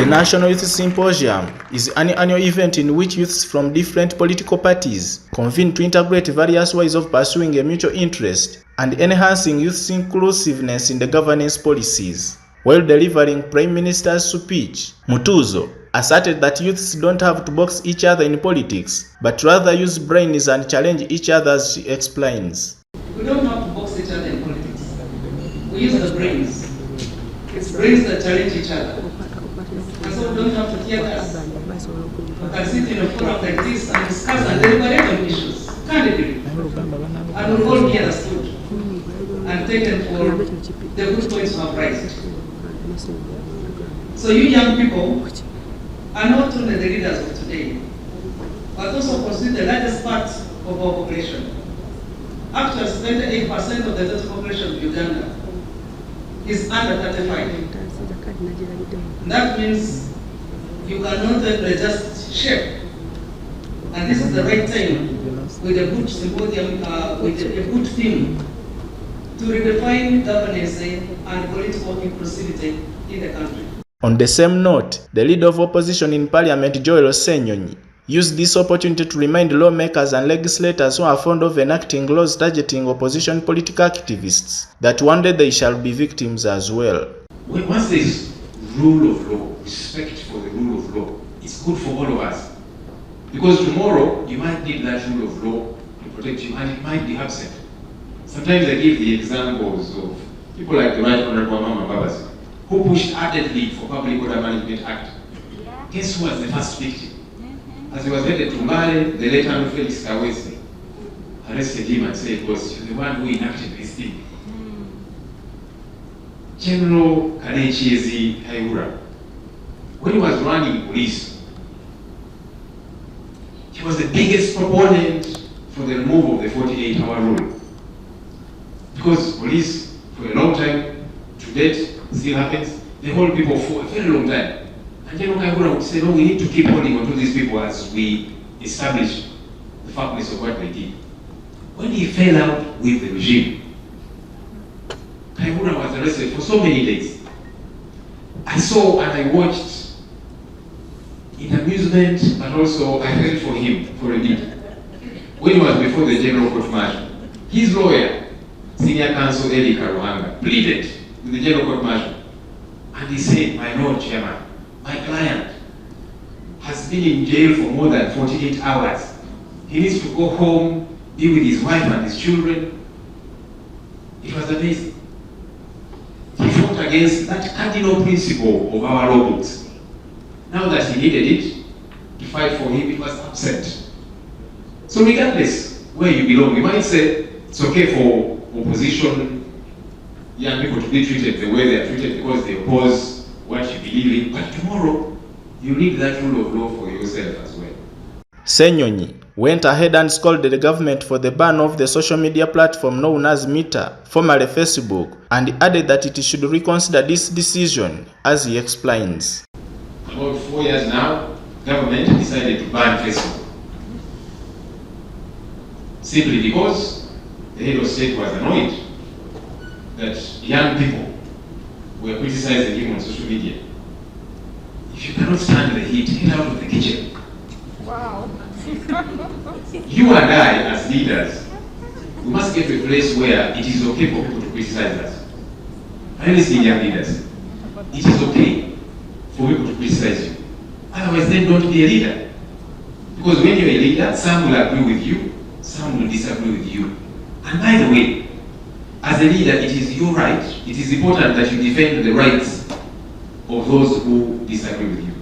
The National Youth Symposium is an annual event in which youths from different political parties convene to integrate various ways of pursuing a mutual interest and enhancing youth's inclusiveness in the governance policies. While delivering Prime Minister's speech, Mutuzo asserted that youths don't have to box each other in politics, but rather use brains and challenge each other, as she explains. We don't have to box each other in politics. We use the brains. It's brains that challenge each other. And so we don't have to tear gas. We can sit in a forum like this and discuss and deliberate on issues, candidly. And we'll all be understood and taken for the good points we have raised. So you young people are not only the leaders of today, but also constitute the largest part of our population. Actually, 78% of the total population of Uganda is under 35. That means you cannot only just shape. And this is the right time with a good symposium, with a good theme to redefine governance and political inclusivity in the country. On the same note, the leader of opposition in Parliament, Joel Senyonyi, used this opportunity to remind lawmakers and legislators who are fond of enacting laws targeting opposition political activists that one day they shall be victims as well. Once there is rule of law, respect for the rule of law, it's good for all of us. Because tomorrow, you might need that rule of law to protect you, and it might be absent. Sometimes I give the examples of people like the Right Honorable Mama Babas, who pushed ardently for Public Order Management Act. Guess who was the first victim? As he was headed to Mali, the late Honorable Felix Kawesi arrested him and said, "Was you the one who enacted this thing?" General Kanechezi Haihura, when he was running police, he was the biggest proponent for the removal of the 48-hour rule. Because police, for a long time, to date, still happens, they hold people for a very long time. And General Haihura would say, no, we need to keep holding on to these people as we establish the factness of what they did. When he fell out with the regime, Haihura was arrested for so many days. I saw and I watched in amusement, but also I felt for him for a bit. When he was before the General Court Martial, his lawyer, Senior Counsel Eddie Karuhanga, pleaded with the General Court Martial, and he said, "My Lord Chairman, my client has been in jail for more than 48 hours. He needs to go home, be with his wife and his children." It was amazing. He fought against that cardinal principle of our law books. Now that he needed it to fight for him, it was absent. So regardless where you belong, you might say it's okay for opposition young people to be treated the way they are treated because they oppose what you believe in, but tomorrow you need that rule of law for yourself as well. Senyonyi went ahead and scolded the government for the ban of the social media platform known as Meta, formerly Facebook, and added that it should reconsider this decision, as he explains. About 4 years now, government decided to ban Facebook. Simply because the head of state was annoyed that young people were criticizing him on social media. If you cannot stand the heat, get out of the kitchen. Wow. You and I, as leaders, we must get to a place where it is okay for people to criticize us. I listen, young leaders. It is okay for people to criticize you. Otherwise, then don't be a leader. Because when you're a leader, some will agree with you, some will disagree with you. And by the way, as a leader, it is your right, it is important that you defend the rights of those who disagree with you.